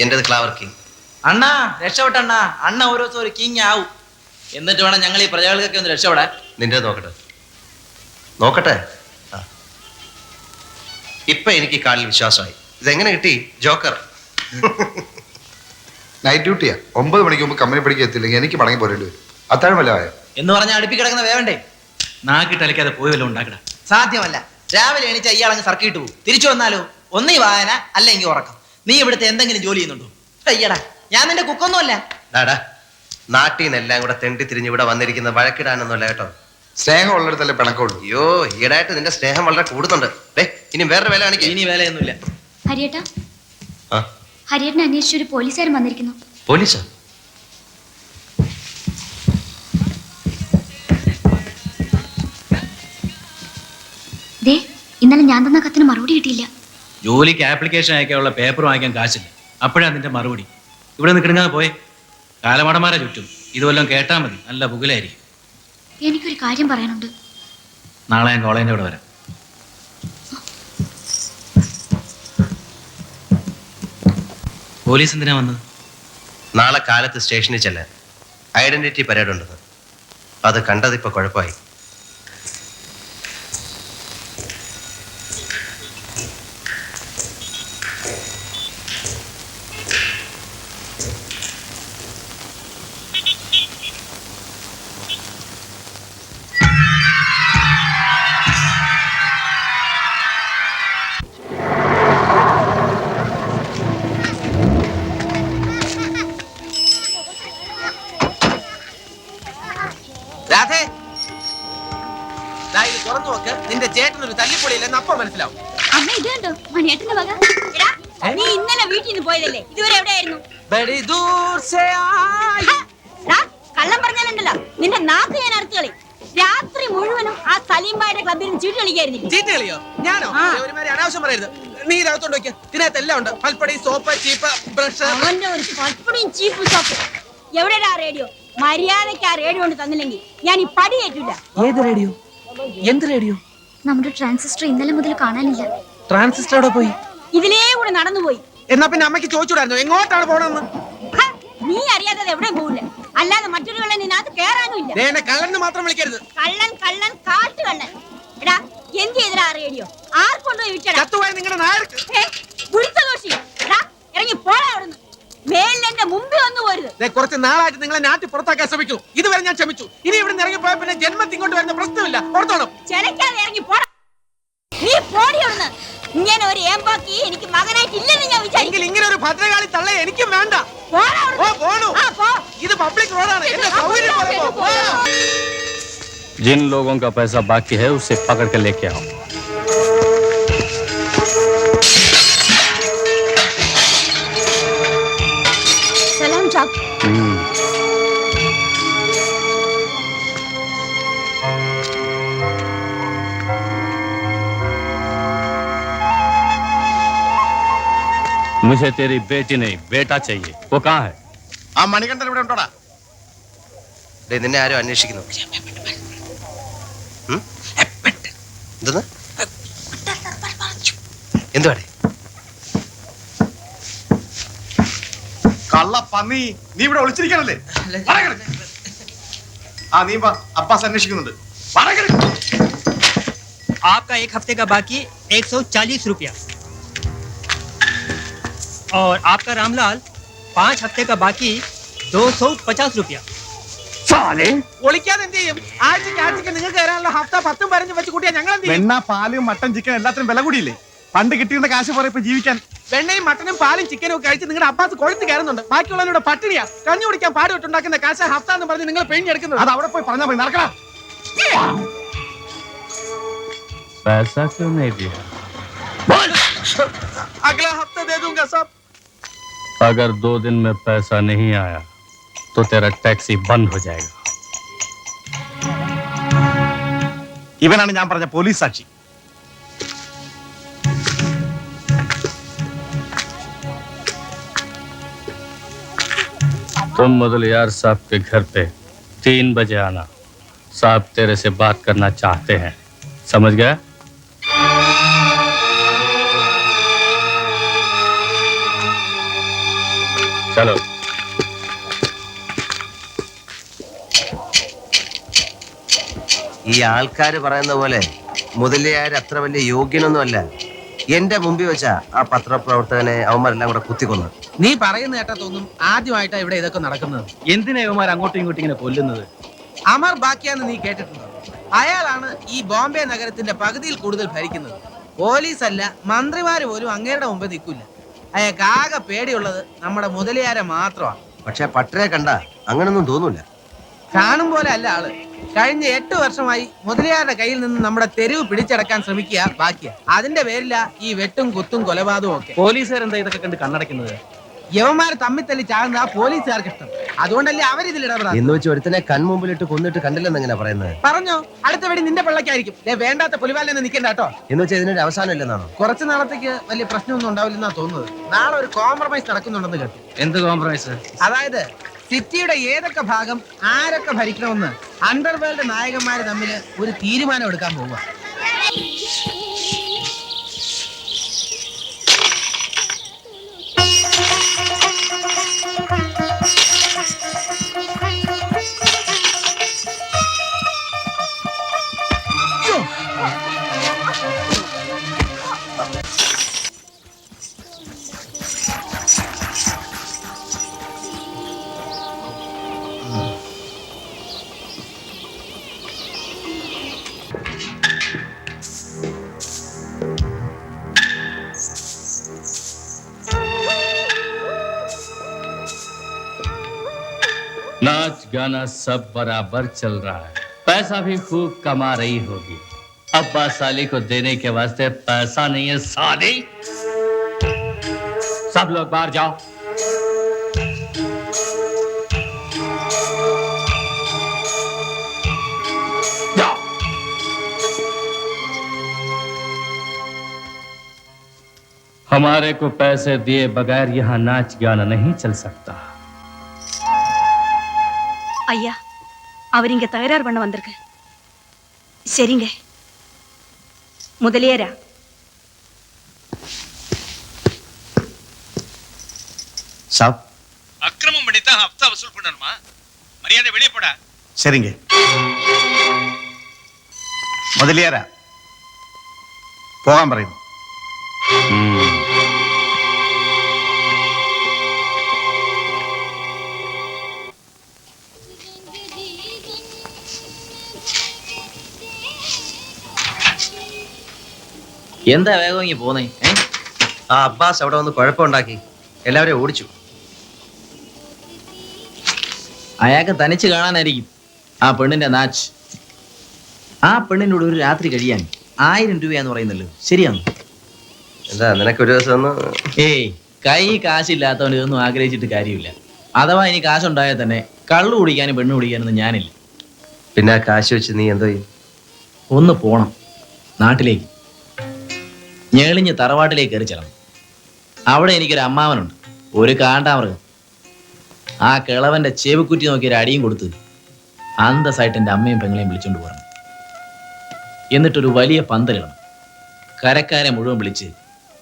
എന്റേത് Claver king. അണ്ണാ രക്ഷപ്പെട്ടണ്ണ, അണ്ണ ഓരോ ദിവസം ഒരു കിങ് ആവും. എന്നിട്ട് വേണം ഞങ്ങൾ ഈ പ്രജകൾക്കൊക്കെ ഒന്ന് രക്ഷപ്പെടാൻ. നിന്റെ നോക്കട്ടെ നോക്കട്ടെ. ഇപ്പൊ എനിക്ക് കാലിൽ വിശ്വാസമായി. ഇതെങ്ങനെ കിട്ടി ജോക്കർ? നൈറ്റ് ഡ്യൂട്ടിയാ. 9 മണിക്ക് മുമ്പ് കമ്പനി പഠിക്കാൻ എത്തില്ലെങ്കിൽ എനിക്ക് മടങ്ങി പോരേണ്ടി വരും. അത്താഴം വല്ല ആയോ എന്ന് പറഞ്ഞാൽ അടുപ്പി കിടക്കുന്ന വേവണ്ടേ? നാക്കിട്ടലിക്കാതെ പോയി വല്ലതും ഉണ്ടാക്കട. സാധ്യമല്ല. രാവിലെ എണീച്ച ഇയാളങ്ങ് സർക്കിട്ട് പോകും. തിരിച്ചു വന്നാലോ ഒന്നീ വായന അല്ലെങ്കിൽ ഉറക്കം. നീ ഇവിടുത്തെ എന്തെങ്കിലും ജോലി ചെയ്യുന്നുണ്ടോ? അയ്യടാ, ഞാൻ നിന്റെ കുക്കൊന്നുമല്ല. ഡാടാ, നാട്ടിൽ നിന്നെല്ലാം കൂടെ തെണ്ടി തിരിഞ്ഞ് ഇവിടെ വന്നിരിക്കുന്ന വഴക്കിടാനൊന്നുമല്ല കേട്ടോ. സ്നേഹം ഉള്ളിടത്തല്ലേ പിണക്കമുള്ളൂ. അയ്യോ, ഈടായിട്ട് നിന്റെ സ്നേഹം വളരെ കൂടുന്നുണ്ട്. ഇനി വേറെ വേല കാണിക്കും. ഇനി വേലയൊന്നുമില്ല. ഹരിയേട്ടാ, ഹരിയേട്ടനെ അന്വേഷിച്ച് ഒരു പോലീസുകാരൻ വന്നിരിക്കുന്നു. പോലീസാ? ദേ, ഇന്നലെ ഞാൻ തന്ന കത്തിന് മറുപടി കിട്ടിയില്ല. ജോലിക്ക് ആപ്ലിക്കേഷൻ അയക്കാനുള്ള പേപ്പർ വാങ്ങിക്കാൻ കാശില്ല. അപ്പോഴാ നിന്റെ മറുപടി. ഇവിടെ നിൽക്കിടുങ്ങാതെ പോയെ. കാലമടമാരെ ചുറ്റും ഇതുവല്ലം കേട്ടാ മതി, നല്ല പുകലായിരിക്കും. എനിക്കൊരു കാര്യം പറയാനുണ്ട്. നാളെ ഞാൻ കോളേജിന്റെ അവിടെ വരാം. പോലീസ് എന്തിനാ വന്നത്? നാളെ കാലത്ത് സ്റ്റേഷനിൽ ചെല്ലാൻ ഐഡന്റിറ്റി പരേഡ് ഉണ്ടെന്ന്. അത് കണ്ടതിപ്പോ കുഴപ്പമായി. തുറന്നു നോക്ക്, നിന്റെ ചേട്ടനൊരു തല്ലിപ്പൊളിയില്ലെന്ന് അപ്പം മനസ്സിലാവും. അമ്മ ഇത് കണ്ടോ, മണിയേട്ടന്റെ വക. നീ ഇന്നലെ വീട്ടിൽ നിന്ന് പോയതല്ലേ? ഇതുവരെ എവിടെയായിരുന്നു? കള്ളം പറഞ്ഞാലുണ്ടല്ലോ നിന്റെ നാക്ക് ഞാൻ അറുത്തുകളി. രാത്രി മുഴുവനും ആ സലീംബായുടെ ക്ലബിൽ ചീട്ട് കളിക്കായിരുന്നു. ചീട്ട് കളിയോ? ഞാനോ? ഒരുമാതിരി അനാവശ്യം പറയരുത്. നീ ഇതകത്തോണ്ട് നോക്കിയ ഇതിനകത്ത് എല്ലാം ഉണ്ട്. പൽപ്പടി, സോപ്പ്, ചീപ്പ്, ബ്രഷ്. അവന്റെ ഒരു പൽപ്പടിയും ചീപ്പ് സോപ്പ്. എവിടെയാ റേഡിയോ? മര്യാദയ്ക്ക് ആ റേഡിയോ കൊണ്ട് തന്നില്ലെങ്കിൽ ഞാൻ ഈ പടി ഏറ്റില്ല. ഏത് റേഡിയോ? എന്ത് റേഡിയോ? നമ്മുടെ ട്രാൻസിസ്റ്റർ ഇന്നലെ മുതൽ കാണാനില്ല. ട്രാൻസിസ്റ്റർ അവിടെ പോയി. ഇതിലേ കൂടെ നടന്നുപോയി. എന്നാ പിന്നെ അമ്മയ്ക്ക് ചോദിച്ചൂടായിരുന്നു എങ്ങോട്ടാണ് പോണെന്ന്? നീ അറിയാതെ എവിടെയും പോവില്ല. അല്ലാതെ മറ്റൊരു കള്ളൻ നിന്നകത്ത് കേറാനും ഇല്ല. കള്ളന് മാത്രം വിളിക്കരുത്. കള്ളൻ കള്ളൻ കാട്ടു കള്ളൻ. എടാ, എന്ത് ചെയ്തടാ റേഡിയോ? ആർക്കൊണ്ടോ വിറ്റടാ? നിങ്ങളുടെ നായർക്ക് ഗുരുത്തദോഷി. എടാ, ഇറങ്ങി പോടാ അവിടുന്ന്. മേലിന്റെ മുമ്പിൽ വന്നു പോരുത്. കുറച്ച് നാളായിട്ട് നിങ്ങളെ നാട്ടിൽ പുറത്താക്കാൻ ശ്രമിച്ചു. ഇതുവരെ ഞാൻ ക്ഷമിച്ചു. ഇനി ഇവിടെ ഇറങ്ങി പോയ പിന്നെ ജന്മത്തിൽ കൊണ്ട് വരുന്ന പ്രശ്നമില്ല. പുറത്തോണം. ചെലക്കാതെ ഇറങ്ങി പോടാ. നീ പോടി അവിടുന്ന്. ഇങ്ങനെ ഒരു ഏമ്പാക്കി എനിക്ക് മകനായിട്ട് ഇല്ലെന്ന് ഞാൻ വിചാരിക്കും. ഇങ്ങനെ ഒരു ഭദ്രകാളി തള്ള എനിക്കും വേണ്ട. ഇത് പബ്ലിക് റോഡാണ്. जिन लोगों का पैसा बाकी है उसे पकड़ कर लेके आओ. सलाम साहब. मुझे तेरी बेटी नहीं बेटा चाहिए. वो कहाँ है? ആ മണികണ്ഠൻ ഇവിടെ ഉണ്ടോടാ? നിന്നെ ആരും അന്വേഷിക്കുന്നു. എന്തുവാടേ? കള്ള പന്നി, നീ ഇവിടെ ഒളിച്ചിരിക്കണല്ലേ? ആ നീ അബ്ബാസ് അന്വേഷിക്കുന്നുണ്ട്. आपका 1 हफ्ते का बाकी 140 रुपया और आपका रामलाल 5 हफ्ते का बाकी 250 रुपया. ഒളിക്കാതെ എന്ത് ചെയ്യും? ആഴ്ചക്ക് നിങ്ങൾക്ക് തരാനുള്ള ഹഫ്ത 10 15 വെച്ച് കൂട്ടിയാ ഞങ്ങൾ എന്ത് ചെയ്യും? വെണ്ണ, പാലും, മട്ടൻ, ചിക്കൻ എല്ലാത്തിനും വില കൂടിയില്ലേ? പണ്ട് കിട്ടിയിരുന്ന കാശ് പോലെ ഇപ്പൊ ജീവിക്കാൻ. വെണ്ണയും മട്ടനും പാലും ചിക്കനും ഒക്കെ കഴിച്ച് നിങ്ങളുടെ അബ്ബാസ് കൊഴുത്ത് കയറുന്നുണ്ട്. ബാക്കിയുള്ളവരുടെ പട്ടിണിയാ. കഞ്ഞി കുടിക്കാൻ പാടുപെട്ടുണ്ടാക്കുന്ന കാശ ഹഫ്ത എന്ന് പറഞ്ഞ് നിങ്ങൾ പെയിഞ്ഞെടുക്കുന്നത്. അത് അവിടെ പോയി പറഞ്ഞാൽ മതി. നടക്കണം. पैसा क्यों नहीं दिया? अगला हफ्ता दे दूंगा सब. अगर 2 दिन में पैसा नहीं आया तो तेरा टैक्सी बंद हो जाएगा. ഇവനാണ് ഞാൻ പറഞ്ഞ പോലീസ് സാക്ഷി. तुम मुदलियार साहब के घर पे 3 बजे आना. साहब तेरे से बात करना चाहते हैं. समझ गया? चलो। ഈ ആൾക്കാർ പറയുന്ന പോലെ മുതലിയാർ അത്ര വലിയ യോഗ്യനൊന്നുമല്ല. എന്റെ മുമ്പിൽ വെച്ചാ ആ പത്രപ്രവർത്തകനെ അവന്മാരെല്ലാം കൂടെ കുത്തിക്കൊന്നു. നീ പറയുന്ന കേട്ടാ തോന്നും ആദ്യമായിട്ടാ ഇവിടെ ഇതൊക്കെ നടക്കുന്നത്. എന്തിനാ ഇവന്മാർ അങ്ങോട്ടും ഇങ്ങോട്ടും ഇങ്ങനെ കൊല്ലുന്നത്? അമർ ബാക്കിയാന്ന് നീ കേട്ടിട്ടുണ്ടോ? അയാളാണ് ഈ ബോംബെ നഗരത്തിന്റെ പകുതിയിൽ കൂടുതൽ ഭരിക്കുന്നത്. പോലീസല്ല, മന്ത്രിമാര് പോലും അങ്ങേരുടെ മുമ്പ് നിൽക്കില്ല. അയാൾക്ക് ആകെ പേടിയുള്ളത് നമ്മുടെ മുതലിയാരെ മാത്രമാണ്. പക്ഷെ പട്ടരെ കണ്ട അങ്ങനൊന്നും തോന്നൂല. കാണും പോലെ അല്ല ആള്. കഴിഞ്ഞ 8 വർഷമായി മുതലിയാരുടെ കയ്യിൽ നിന്ന് നമ്മുടെ തെരുവ് പിടിച്ചടക്കാൻ ശ്രമിക്കുക ബാക്കിയാ. അതിന്റെ പേരില ഈ വെട്ടും കുത്തും കൊലപാതകവും ഒക്കെ. പോലീസുകാരെന്താ ഇതൊക്കെ കണ്ട് കണ്ണടയ്ക്കുന്നത്? യവന്മാര് തമ്മിൽ തല്ലി ചാകുന്ന ആ പോലീസുകാർക്ക് ഇഷ്ടം. അതുകൊണ്ടല്ലേ അവരിതിൽ ഇടപെടാം. എന്ന് വെച്ച് ഒരുത്തനെ കൺമുമ്പിലിട്ട് കൊന്നിട്ട് കണ്ടില്ലെന്ന് എങ്ങനെ പറയുന്നത്? പറഞ്ഞോ, അടുത്ത വെടി നിന്റെ പിള്ളക്കായിരിക്കും. വേണ്ടാത്ത പുലിവാലെന്ന് നിൽക്കണ്ട കേട്ടോ. എന്ന് വെച്ചാൽ ഇതിനൊരു അവസാനം ഇല്ലെന്നാണോ? കുറച്ചു നാളത്തേക്ക് വലിയ പ്രശ്നമൊന്നും ഉണ്ടാവില്ലെന്നാ തോന്നുന്നത്. നാളെ ഒരു കോംപ്രമൈസ് നടക്കുന്നുണ്ടെന്ന് കേട്ടു. എന്ത് കോംപ്രമൈസ്? അതായത് സിറ്റിയുടെ ഏതൊക്കെ ഭാഗം ആരൊക്കെ ഭരിക്കണമെന്ന് അണ്ടർവേൾഡ് നായകന്മാര് തമ്മിൽ ഒരു തീരുമാനം എടുക്കാൻ പോവുക. नाच गाना सब बराबर चल रहा है, पैसा भी खूब कमा रही होगी। अब्बा साली को देने के वास्ते पैसा नहीं है साली। सब लोग बाहर जाओ। जाओ। हमारे को पैसे दिए बगैर यहाँ नाच गाना नहीं चल सकता। ஐயா, அவர் இங்க தகராறு பண்ண வந்திருக்கு. சரிங்க. முதலியாரா? சாப் அக்கிரமம் பண்ணித்தான் ஹப்தா வசூல் பண்ணணுமா? மரியாதை வெளியே போடா. சரிங்க. முதலியாரா போகாம പറയുന്നു. എന്താ വേഗം ഇങ്ങി പോന്നേ? ആ അബ്ബാസ് അവിടെ വന്ന് കുഴപ്പമുണ്ടാക്കി എല്ലാവരെയും ഓടിച്ചു. അയാൾക്ക് തനിച്ച് കാണാനായിരിക്കും ആ പെണ്ണിന്റെ നാച്ച്. ആ പെണ്ണിനോട് ഒരു രാത്രി കഴിയാൻ 1000 രൂപയാന്ന് പറയുന്നല്ലോ, ശരിയാണോ? എന്താ നിനക്കൊരു ദിവസം ഒന്ന് ഏയ്, കൈ കാശില്ലാത്തവൻ ഇതൊന്നും ആഗ്രഹിച്ചിട്ട് കാര്യമില്ല. അഥവാ ഇനി കാശുണ്ടായാൽ തന്നെ കള്ളു കുടിക്കാനും പെണ്ണ് കുടിക്കാനൊന്നും ഞാനില്ല. പിന്നെ ആ കാശ് വെച്ച് നീ എന്തോ ചെയ്യും? ഒന്ന് പോണം നാട്ടിലേക്ക്. ഞെളിഞ്ഞ് തറവാട്ടിലേക്ക് കയറി ചെല്ലണം. അവിടെ എനിക്കൊരു അമ്മാവനുണ്ട്, ഒരു കാണ്ടാമൃഗം. ആ കിളവന്റെ ചെവിക്കുറ്റി നോക്കി ഒരു അടിയും കൊടുത്ത് അന്തസ്സായിട്ട് എൻ്റെ അമ്മയും പെങ്ങളെയും വിളിച്ചോണ്ട് പോകണം. എന്നിട്ടൊരു വലിയ പന്തലിടണം. കരക്കാരെ മുഴുവൻ വിളിച്ച്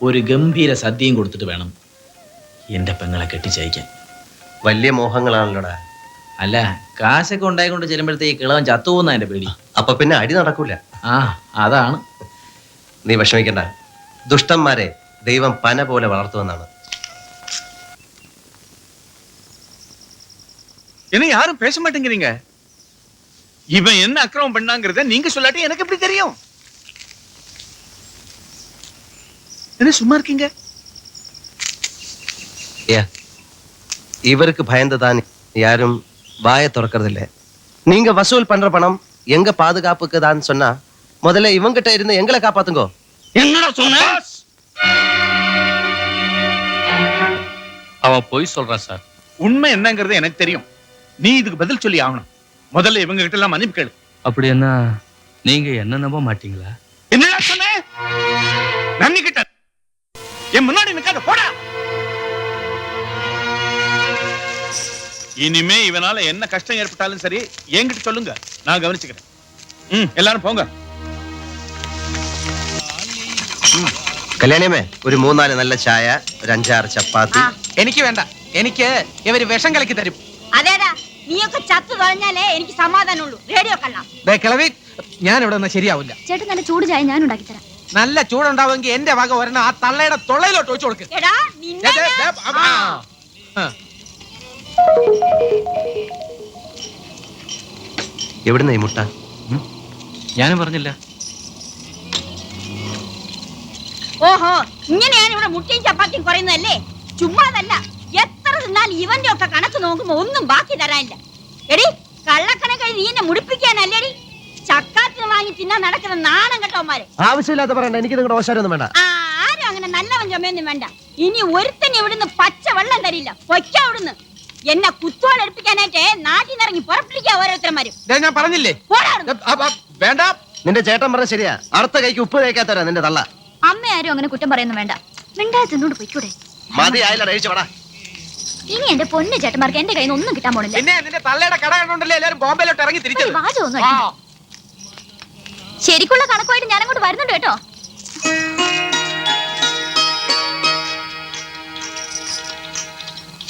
ഒരു ഗംഭീര സദ്യയും കൊടുത്തിട്ട് വേണം എൻ്റെ പെങ്ങളെ കെട്ടിച്ചയക്കാൻ. വലിയ മോഹങ്ങളാണല്ലോടാ. അല്ല, കാശൊക്കെ ഉണ്ടായിക്കൊണ്ട് ചെല്ലുമ്പോഴത്തേക്ക് കിളവൻ ചത്തുപോകുന്ന എൻ്റെ പേടി. അപ്പൊ പിന്നെ അടി നടക്കൂല. ആ, അതാണ്. നീ വിഷമിക്കണ്ട. ദുഷ്ടന്മാരെ ദൈവം പന പോലെ വളർത്തുമെന്നാണ്. என்ன யாரும் பேச மாட்டேங்கிறீங்க? இவன் என்ன அக்கிரமம் பண்ணாங்கிறத நீங்க சொல்லாட்டி எனக்கு எப்படி தெரியும்? என்ன சும்மா இருக்கீங்க? இவருக்கு பயந்துதான் யாரும் வாயை திறக்கறதில்லை. நீங்க வசூல் பண்ற பணம் எங்க பாதுகாப்புக்கு தான் சொன்னா முதல்ல இவங்கிட்ட இருந்து எங்களை காப்பாத்துங்கோ. என்னடா சொன்ன? அவன் போய் சொல்றான் சார். உண்மை என்னங்கிறது எனக்கு தெரியும். நீ இதுக்கு பதில் சொல்லி ஆகணும். முதல்ல இவங்க கிட்ட எல்லாம் மன்னிப்பு கேளு. அப்படி என்ன நீங்க என்ன நம்ப மாட்டீங்களா? என்னடா சொன்ன? நன்னி கிட்ட என் முன்னாடி நிக்காத, போடா. இனிமே இவனால என்ன கஷ்டம் ஏற்பட்டாலும் சரி என்கிட்ட சொல்லுங்க, நான் கவனிச்சுக்கிறேன். எல்லாரும் போங்க. കല്യാണിയമ്മേ, ഒരു 3-4 നല്ല ചായ, ഒരു 5-6 ചപ്പാത്തി. എനിക്ക് വേണ്ട. എനിക്ക് ഇവര് വിഷം കലക്കി തരും. അതേടാ, നീയൊക്കെ ചത്തു തൊഴഞ്ഞാലേ എനിക്ക് സമാധാനമുള്ളൂ. റേഡിയോ കള്ളാം. ദേ കിളവി, ഞാൻ ഇവിടെ നിന്ന് ശരിയാവില്ല. ചേട്ടൻ നല്ല ചൂട് ചായ ഞാൻ ഉണ്ടാക്കി തരാം. നല്ല ചൂടുണ്ടാവുമെങ്കിൽ എന്റെ വക ഒരെണ്ണം ആ തള്ളയുടെ തൊള്ളയിലോട്ട് ഒഴിച്ചു കൊടുക്ക്. എടാ നിന്നെ എവിടുന്ന ഈ മുട്ട? ഞാനും പറഞ്ഞില്ല. ഓഹോ, ഇങ്ങനെയാണ് ഇവിടെ മുട്ടയും ചപ്പാത്തിയും കുറയുന്നതല്ലേ? ചുമ്മാതല്ല, എത്ര തിന്നാൽ ഇവന്റെ ഒക്കെ കണക്ക് നോക്കുമ്പോ ഒന്നും ബാക്കി തരാനില്ല. എടി കള്ളക്കണക്ക് നീ എന്നെ മുടിപ്പിക്കാനല്ലേടി? ചക്കാത്തിന് വാങ്ങി തിന്നാൻ നടക്കുന്ന നാണം കെട്ടവന്മാര്. ആവശ്യമില്ലാത്ത പറയണ്ട, എനിക്ക് നിങ്ങളുടെ ഓശാരൊന്നും വേണ്ട. ആരും അങ്ങനെ നല്ലവൻ ചുമയൊന്നും വേണ്ട. ഇനി ഒരുത്തന്നെ ഇവിടുന്ന് പച്ച വെള്ളം തരില്ല. പൊയ്ക്ക അവിടുന്ന്. എന്നെ കുത്തോളെടുപ്പിക്കാനായിട്ട് നാട്ടിൽ നിന്ന് ഇറങ്ങി പുറപ്പിടിക്കുക ഓരോരുത്തന്മാരും. ഞാൻ പറഞ്ഞില്ലേ വേണ്ട. നിന്റെ ചേട്ടൻ പറഞ്ഞ ശരിയാ, അടുത്ത കൈക്ക് ഉപ്പ് തേക്കാത്തരാ നിന്റെ തള്ള. അമ്മ ആരും അങ്ങനെ കുറ്റം പറയുന്നു വേണ്ട. മിണ്ടാതെ തിന്നോണ്ട് പോയിക്കൂടെ? മതി ആയില്ല, കഴിച്ചോടാ. ഇനി എന്റെ പൊന്നു ചേട്ടന്മാർക്ക് എന്റെ കയ്യിൽ നിന്ന് ഒന്നും കിട്ടാൻ പോണില്ല. പിന്നെ നിന്റെ തള്ളയുടെ കട കണ്ടോണ്ടല്ലേ എല്ലാരും ബോംബെയിലോട്ട് ഇറങ്ങി തിരിച്ചത്. വാചകമൊന്നും ശരിക്കുള്ള കണക്കുമായിട്ട് ഞാൻ അങ്ങോട്ട് വരുന്നുണ്ട് കേട്ടോ.